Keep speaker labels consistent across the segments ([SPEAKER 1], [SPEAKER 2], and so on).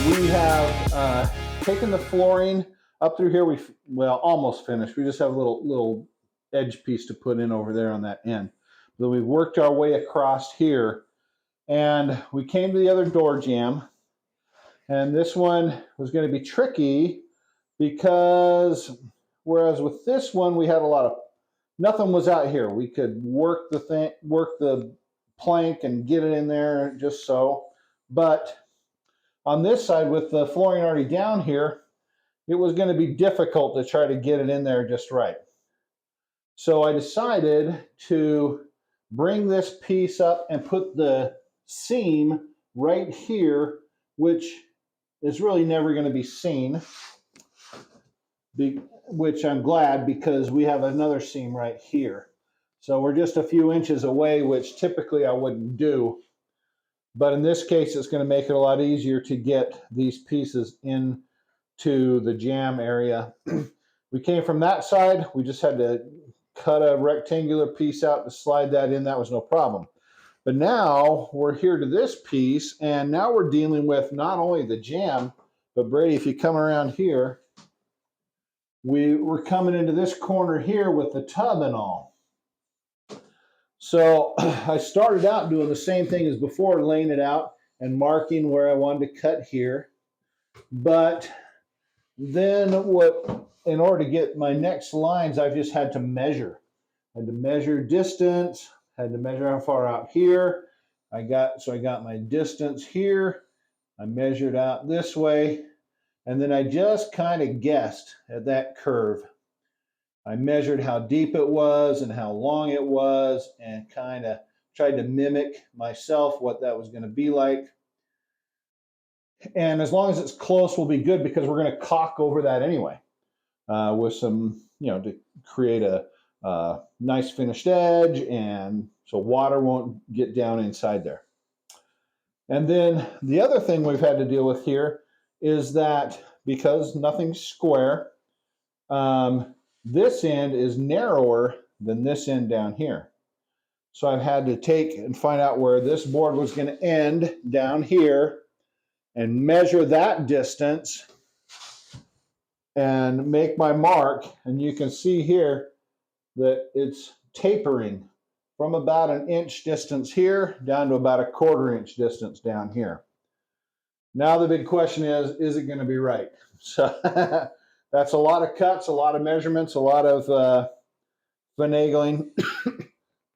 [SPEAKER 1] We have taken the flooring up through here. Well, almost finished. We just have a little edge piece to put in over there on that end. But we've worked our way across here, and we came to the other door jamb. And this one was going to be tricky because whereas with this one we had a lot of nothing was out here. We could work the plank and get it in there just so. But on this side with the flooring already down here, it was going to be difficult to try to get it in there just right. So I decided to bring this piece up and put the seam right here, which is really never going to be seen, which I'm glad because we have another seam right here. So we're just a few inches away, which typically I wouldn't do. But in this case, it's going to make it a lot easier to get these pieces into the jamb area. We came from that side. We just had to cut a rectangular piece out to slide that in. That was no problem. But now we're here to this piece, and now we're dealing with not only the jamb, but Brady, if you come around here, we're coming into this corner here with the tub and all. So I started out doing the same thing as before, laying it out and marking where I wanted to cut here. But then in order to get my next lines, I've just had to measure. I had to measure distance, had to measure how far out here. I got my distance here. I measured out this way, and then I just kind of guessed at that curve. I measured how deep it was and how long it was and kind of tried to mimic myself what that was going to be like. And as long as it's close, we'll be good because we're going to caulk over that anyway with some, to create a nice finished edge, and so water won't get down inside there. And then the other thing we've had to deal with here is that because nothing's square, this end is narrower than this end down here. So I've had to take and find out where this board was going to end down here and measure that distance and make my mark. And you can see here that it's tapering from about an inch distance here down to about a 1/4 inch distance down here. Now the big question is it going to be right? So that's a lot of cuts, a lot of measurements, a lot of finagling,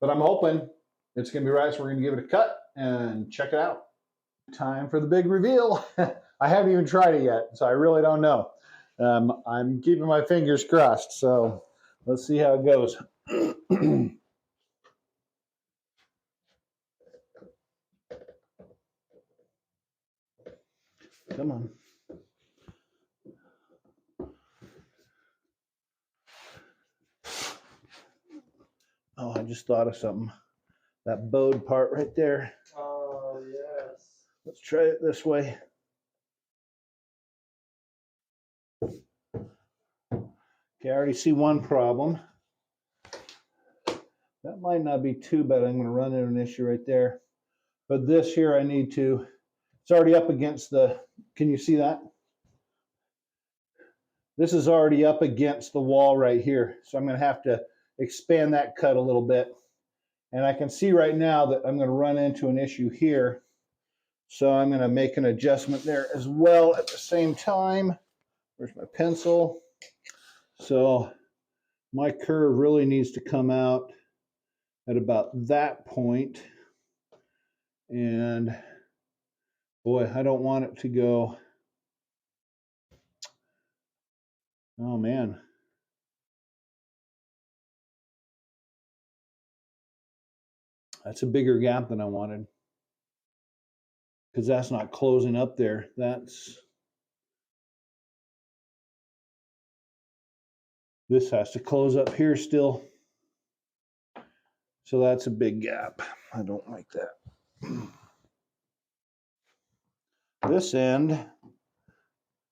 [SPEAKER 1] but I'm hoping it's going to be right. So we're going to give it a cut and check it out. Time for the big reveal. I haven't even tried it yet, so I really don't know. I'm keeping my fingers crossed, so let's see how it goes. Come on. Oh, I just thought of something. That bowed part right there.
[SPEAKER 2] Oh, yes.
[SPEAKER 1] Let's try it this way. Okay, I already see one problem. That might not be too bad. I'm going to run into an issue right there. But this here, I need to, it's already up against the, can you see that? This is already up against the wall right here. So I'm going to have to expand that cut a little bit. And I can see right now that I'm going to run into an issue here. So I'm going to make an adjustment there as well at the same time. Where's my pencil? So my curve really needs to come out at about that point. And boy, I don't want it to go. Oh man. That's a bigger gap than I wanted. Because that's not closing up there. This has to close up here still. So that's a big gap. I don't like that. This end,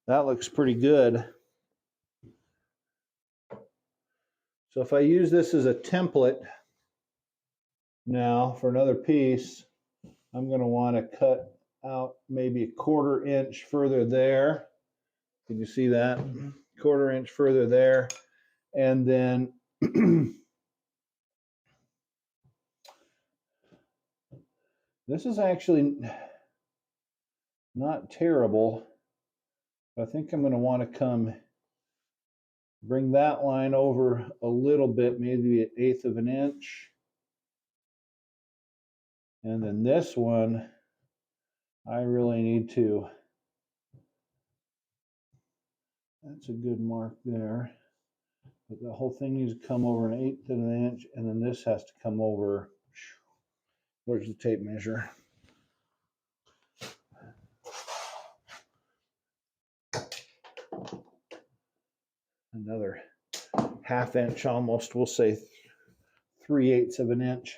[SPEAKER 1] that looks pretty good. So if I use this as a template now for another piece, I'm going to want to cut out maybe a 1/4 inch further there. Can you see that? 1/4 inch further there. And then this is actually not terrible. I think I'm going to want to bring that line over a little bit, maybe an 1/8 of an inch. And then this one, I really need to, that's a good mark there. But the whole thing needs to come over an 1/8 of an inch, and then this has to come over, where's the tape measure? Another 1/2 inch almost, we'll say 3/8 of an inch.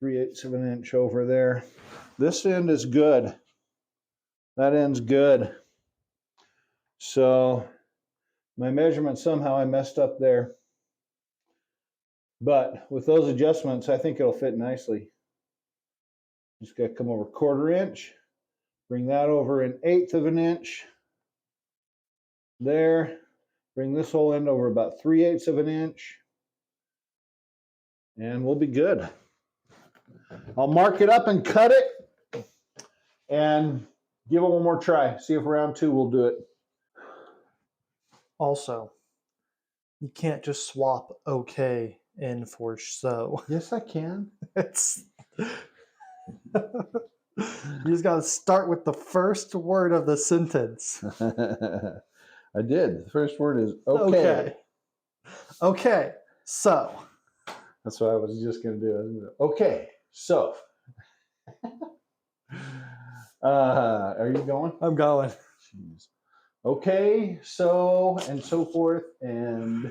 [SPEAKER 1] 3/8 of an inch over there. This end is good. That end's good. So my measurement, somehow I messed up there. But with those adjustments, I think it'll fit nicely. Just got to come over 1/4 inch, bring that over an 1/8 of an inch. There, bring this whole end over about 3/8 of an inch, and we'll be good. I'll mark it up and cut it and give it one more try. See if round 2 will do it.
[SPEAKER 3] Also, you can't just swap okay in for so.
[SPEAKER 1] Yes, I can.
[SPEAKER 3] It's you just got to start with the first word of the sentence.
[SPEAKER 1] I did. The first word is okay.
[SPEAKER 3] Okay, so.
[SPEAKER 1] That's what I was just going to do. Okay, so. Are you going?
[SPEAKER 3] I'm going.
[SPEAKER 1] Jeez. Okay, so, and so forth, and.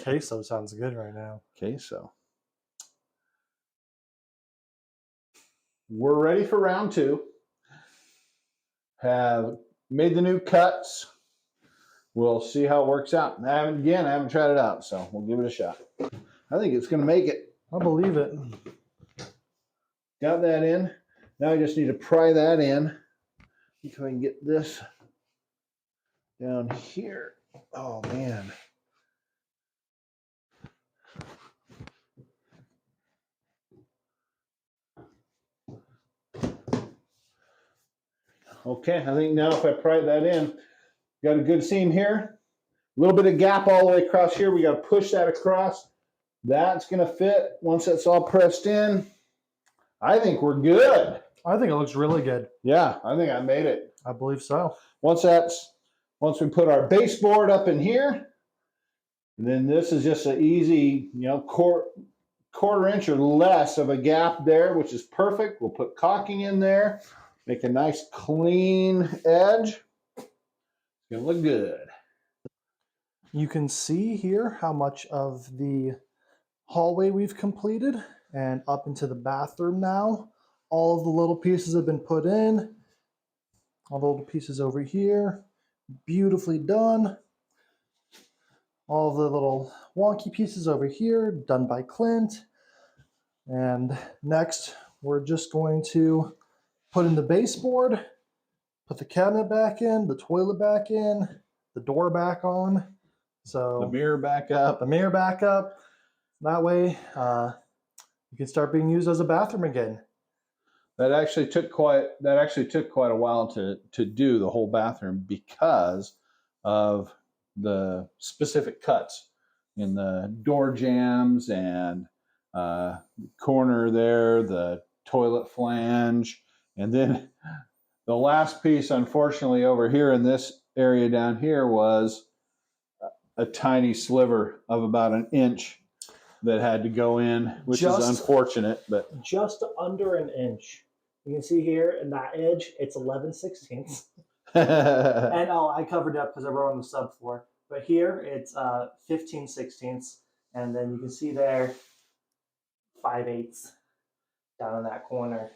[SPEAKER 3] Queso sounds good right now.
[SPEAKER 1] Queso. We're ready for round 2. Have made the new cuts. We'll see how it works out. I haven't tried it out, so we'll give it a shot. I think it's going to make it.
[SPEAKER 3] I believe it.
[SPEAKER 1] Got that in. Now I just need to pry that in. If I can get this down here. Oh, man. Okay, I think now if I pry that in, got a good seam here. A little bit of gap all the way across here. We got to push that across. That's going to fit once that's all pressed in. I think we're good.
[SPEAKER 3] I think it looks really good.
[SPEAKER 1] Yeah, I think I made it.
[SPEAKER 3] I believe so.
[SPEAKER 1] Once we put our baseboard up in here, and then this is just an easy, 1/4 inch or less of a gap there, which is perfect. We'll put caulking in there, make a nice clean edge. It's gonna look good.
[SPEAKER 3] You can see here how much of the hallway we've completed, and up into the bathroom now. All of the little pieces have been put in. All the little pieces over here, beautifully done. All of the little wonky pieces over here, done by Clint. And next, we're just going to put in the baseboard, put the cabinet back in, the toilet back in, the door back on. So
[SPEAKER 1] The mirror back up.
[SPEAKER 3] the mirror back up. That way, you can start being used as a bathroom again.
[SPEAKER 1] That actually took quite a while to do the whole bathroom because of the specific cuts in the door jambs and corner there, the toilet flange, and then the last piece, unfortunately, over here in this area down here was a tiny sliver of about an inch that had to go in, which is unfortunate, but
[SPEAKER 2] Just under an inch. You can see here in that edge, it's 11/16.
[SPEAKER 1] and
[SPEAKER 2] And I covered up because I wrote on the subfloor. But here it's 15/16. And then you can see there 5/8 down in that corner.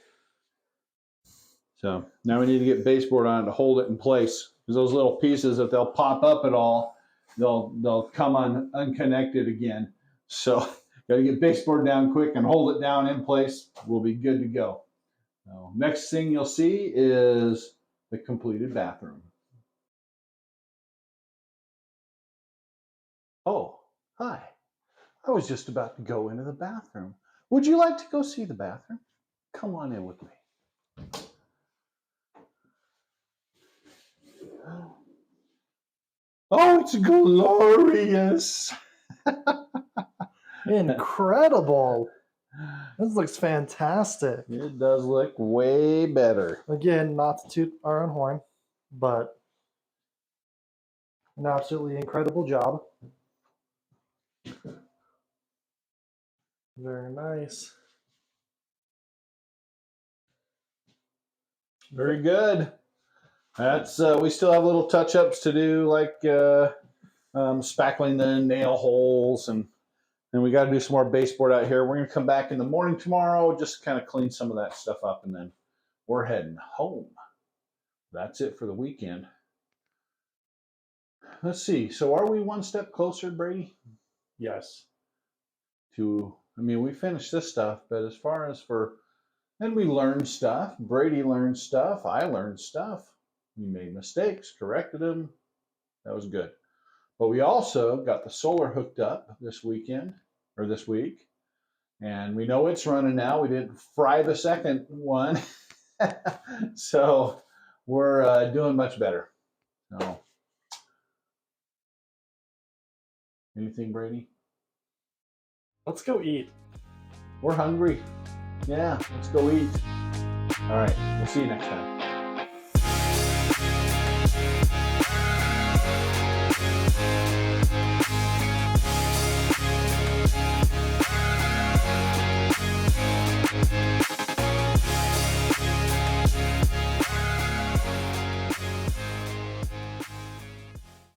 [SPEAKER 1] So now we need to get baseboard on it to hold it in place, because those little pieces, if they'll pop up at all, they'll come unconnected again. So got to get baseboard down quick and hold it down in place. We'll be good to go. So next thing you'll see is the completed bathroom. Oh, hi. I was just about to go into the bathroom. Would you like to go see the bathroom? Come on in with me. Oh, it's glorious.
[SPEAKER 3] Incredible. This looks fantastic.
[SPEAKER 1] It does look way better.
[SPEAKER 3] Again, not to toot our own horn, but an absolutely incredible job. Very nice.
[SPEAKER 1] Very good. That's we still have little touch-ups to do, like spackling the nail holes, and we got to do some more baseboard out here. We're going to come back in the morning tomorrow, just kind of clean some of that stuff up, and then we're heading home. That's it for the weekend. Let's see. So are we one step closer, Brady?
[SPEAKER 3] Yes.
[SPEAKER 1] I mean, we finished this stuff, but as far as and we learned stuff. Brady learned stuff. I learned stuff. We made mistakes, corrected them. That was good. But we also got the solar hooked up this week, and we know it's running now. We didn't fry the second one, so we're doing much better. So, anything, Brady?
[SPEAKER 3] Let's go eat.
[SPEAKER 1] We're hungry. Yeah, let's go eat. All right, we'll see you next time.